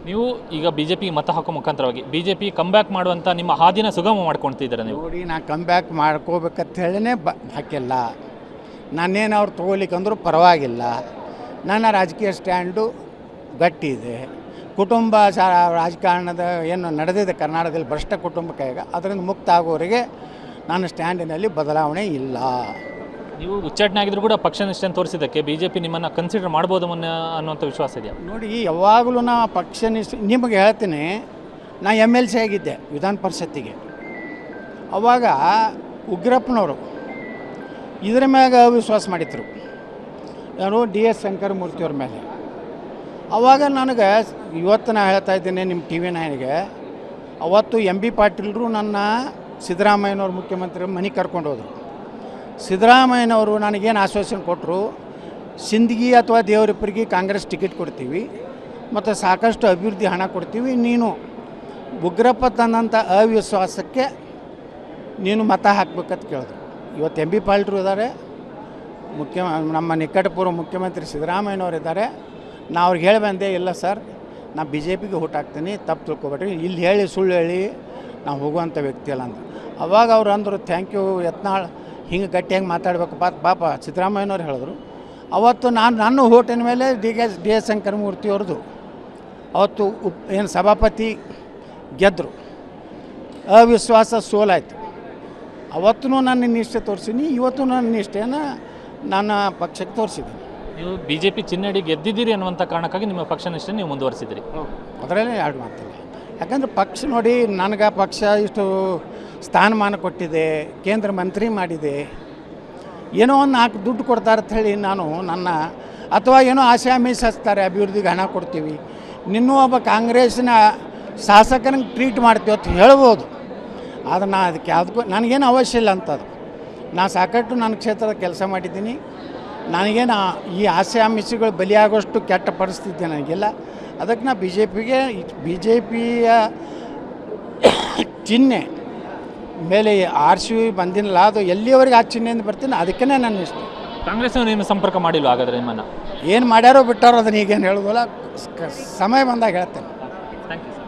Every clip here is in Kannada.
ನೀವು ಈಗ ಬಿಜೆಪಿ ಮತ ಹಾಕೋ ಮುಖಾಂತರವಾಗಿ ಬಿಜೆಪಿ ಕಮ್ಬ್ಯಾಕ್ ಮಾಡುವಂಥ ನಿಮ್ಮ ಹಾದಿನ ಸುಗಮ ಮಾಡ್ಕೊಳ್ತಿದ್ದೀರಾ ನೀವು? ನೋಡಿ, ನಾ ಕಮ್ಬ್ಯಾಕ್ ಮಾಡ್ಕೋಬೇಕಂತ ಹೇಳಿನೇ ಹಾಕಿಲ್ಲ. ನಾನೇನು ಅವ್ರು ತೊಗೊಲಿಕ್ಕಂದ್ರೂ ಪರವಾಗಿಲ್ಲ. ನನ್ನ ರಾಜಕೀಯ ಸ್ಟ್ಯಾಂಡು ಗಟ್ಟಿ ಇದೆ. ಕುಟುಂಬ ರಾಜಕಾರಣದ ಏನು ನಡೆದಿದೆ ಕರ್ನಾಟಕದಲ್ಲಿ ಭ್ರಷ್ಟ ಕುಟುಂಬಕ್ಕೆ ಅದರಿಂದ ಮುಕ್ತ ಆಗೋವರೆಗೆ ನನ್ನ ಸ್ಟ್ಯಾಂಡಿನಲ್ಲಿ ಬದಲಾವಣೆ ಇಲ್ಲ. ನೀವು ಉಚ್ಚಾಟನೆ ಆಗಿದ್ರು ಕೂಡ ಪಕ್ಷ ನಿಷ್ಠೆಯನ್ನು ತೋರಿಸಿದ್ದಕ್ಕೆ ಬಿಜೆಪಿ ನಿಮ್ಮನ್ನು ಕನ್ಸಿಡರ್ ಮಾಡ್ಬೋದು ಅನ್ನುವಂಥ ವಿಶ್ವಾಸ ಇದೆಯಾ? ನೋಡಿ, ಯಾವಾಗಲೂ ನಾ ಪಕ್ಷ ನಿಮಗೆ ಹೇಳ್ತೀನಿ, ನಾ MLC ಆಗಿದ್ದೆ ವಿಧಾನ ಪರಿಷತ್ತಿಗೆ. ಅವಾಗ ಉಗ್ರಪ್ಪನವರು ಇದರ ಮ್ಯಾಗ ಅವಿಶ್ವಾಸ ಮಾಡಿದ್ರು, ಯಾರು DS ಶಂಕರಮೂರ್ತಿಯವ್ರ ಮೇಲೆ. ಅವಾಗ ನನಗೆ ಇವತ್ತು ನಾ ಹೇಳ್ತಾ ಇದ್ದೀನಿ ನಿಮ್ಮ TV9ಗೆ, ಅವತ್ತು MB ಪಾಟೀಲ್ರು ನನ್ನ ಸಿದ್ದರಾಮಯ್ಯನವ್ರು ಮುಖ್ಯಮಂತ್ರಿ ಮನೆಗೆ ಕರ್ಕೊಂಡು ಹೋದರು. ಸಿದ್ದರಾಮಯ್ಯನವರು ನನಗೇನು ಆಶ್ವಾಸನೆ ಕೊಟ್ಟರು, ಸಿಂದಗಿ ಅಥವಾ ದೇವರಿಪ್ಪರಿಗೆ ಕಾಂಗ್ರೆಸ್ ಟಿಕೆಟ್ ಕೊಡ್ತೀವಿ ಮತ್ತು ಸಾಕಷ್ಟು ಅಭಿವೃದ್ಧಿ ಹಣ ಕೊಡ್ತೀವಿ, ನೀನು ಉಗ್ರಪ್ಪ ತಂದಂಥ ಅವಿಶ್ವಾಸಕ್ಕೆ ನೀನು ಮತ ಹಾಕ್ಬೇಕಂತ ಕೇಳಿದ್ರು. ಇವತ್ತು MB ಪಾಟೀಲ್ರು ಇದ್ದಾರೆ, ನಮ್ಮ ನಿಕಟಪೂರ್ವ ಮುಖ್ಯಮಂತ್ರಿ ಸಿದ್ದರಾಮಯ್ಯನವರು ಇದ್ದಾರೆ. ನಾ ಅವ್ರಿಗೆ ಹೇಳಿ ಬಂದೆ, ಇಲ್ಲ ಸರ್, ನಾ BJPಗೆ ಓಟ್ ಹಾಕ್ತೀನಿ, ತಪ್ಪು ತಿಳ್ಕೊಬೇಡ್ರಿ, ಇಲ್ಲಿ ಹೇಳಿ ಸುಳ್ಳು ಹೇಳಿ ನಾವು ಹೋಗುವಂಥ ವ್ಯಕ್ತಿ ಅಲ್ಲ ಅಂತ. ಅವಾಗ ಅವ್ರು ಅಂದರು, ಥ್ಯಾಂಕ್ ಯು ಯತ್ನಾಳ್, ಹಿಂಗೆ ಗಟ್ಟಿಯಾಗಿ ಮಾತಾಡಬೇಕು ಪಾಪ ಸಿದ್ದರಾಮಯ್ಯನವ್ರು ಹೇಳಿದ್ರು. ಅವತ್ತು ನನ್ನ ಓಟಿನ ಮೇಲೆ DS ಶಂಕರಮೂರ್ತಿಯವ್ರದ್ದು ಅವತ್ತು ಏನು ಸಭಾಪತಿ ಗೆದ್ದರು, ಅವಿಶ್ವಾಸ ಸೋಲಾಯಿತು. ಅವತ್ತೂ ನನ್ನ ನಿಷ್ಠೆ ತೋರಿಸಿನಿ, ಇವತ್ತು ನನ್ನ ನಿಷ್ಠೆಯನ್ನು ನನ್ನ ಪಕ್ಷಕ್ಕೆ ತೋರಿಸಿದ್ದೀನಿ. ನೀವು ಬಿಜೆಪಿ ಚಿನ್ನಡಿ ಗೆದ್ದಿದ್ದೀರಿ ಅನ್ನುವಂಥ ಕಾರಣಕ್ಕಾಗಿ ನಿಮ್ಮ ಪಕ್ಷ ನಿಷ್ಠೆ ನೀವು ಮುಂದುವರಿಸಿದ್ದೀರಿ. ಅದರಲ್ಲೇ ಎರಡು ಮಾತಿಲ್ಲ. ಯಾಕಂದರೆ ಪಕ್ಷ ನೋಡಿ, ನನಗೆ ಪಕ್ಷ ಇಷ್ಟು ಸ್ಥಾನಮಾನ ಕೊಟ್ಟಿದೆ, ಕೇಂದ್ರ ಮಂತ್ರಿ ಮಾಡಿದೆ, ಏನೋ ಒಂದು 4 ದುಡ್ಡು ಕೊಡ್ತಾರೆ ಅಂತ ಹೇಳಿ ನಾನು ಅಥವಾ ಏನೋ ಆಸೆ ಆಮಿಷ ಹಚ್ತಾರೆ, ಅಭಿವೃದ್ಧಿಗೆ ಹಣ ಕೊಡ್ತೀವಿ, ನಿನ್ನೂ ಒಬ್ಬ ಕಾಂಗ್ರೆಸ್ಸಿನ ಶಾಸಕನಿಗೆ ಟ್ರೀಟ್ ಮಾಡ್ತೀವಿ ಅಂತ ಹೇಳ್ಬೋದು. ಆದರೆ ನಾ ಅದಕ್ಕೆ ಯಾವುದಕ್ಕೂ ನನಗೇನು ಅವಶ್ಯ ಇಲ್ಲ ಅಂತದು. ನಾ ಸಾಕಷ್ಟು ನನ್ನ ಕ್ಷೇತ್ರದ ಕೆಲಸ ಮಾಡಿದ್ದೀನಿ. ನನಗೇನು ಈ ಆಸೆ ಆಮಿಷಗಳು ಬಲಿಯಾಗೋಷ್ಟು ಕೆಟ್ಟ ಪರಿಸ್ಥಿತಿ ನನಗಿಲ್ಲ. ಅದಕ್ಕೆ ನಾ BJPಯ ಚಿಹ್ನೆ ಮೇಲೆ RCV ಬಂದಿಲ್ಲ, ಅದು ಎಲ್ಲಿಯವರೆಗೆ ಆ ಚಿಹ್ನೆಯಿಂದ ಬರ್ತೀನಿ, ಅದಕ್ಕೇ ನನ್ನ ಇಷ್ಟ. ಕಾಂಗ್ರೆಸ್ನವರು ನಿಮ್ಮ ಸಂಪರ್ಕ ಮಾಡಿಲ್ಲ ಹಾಗಾದರೆ ನಿಮ್ಮನ್ನು? ಏನು ಮಾಡ್ಯಾರೋ ಬಿಟ್ಟಾರೋ ಅದನ್ನ ಈಗೇನು ಹೇಳೋದಿಲ್ಲ, ಸಮಯ ಬಂದಾಗ ಹೇಳ್ತೇನೆ. Thank you sir.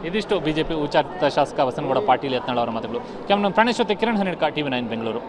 ಇದಿಷ್ಟು ಬಿಜೆಪಿ ಉಚ್ಚಾಟಿತ ಶಾಸಕ ಬಸನಗೌಡ ಪಾಟೀಲ್ ಯತ್ನಾಳ್ ಅವರ ಮಾತುಗಳು. ಕ್ಯಾಮ್ರಾ ಪ್ರಾಣೇಶ್ ಜೊತೆ ಕಿರಣ್ ಹನ್ನೆಡ್ಕ, TV9 ಬೆಂಗಳೂರು.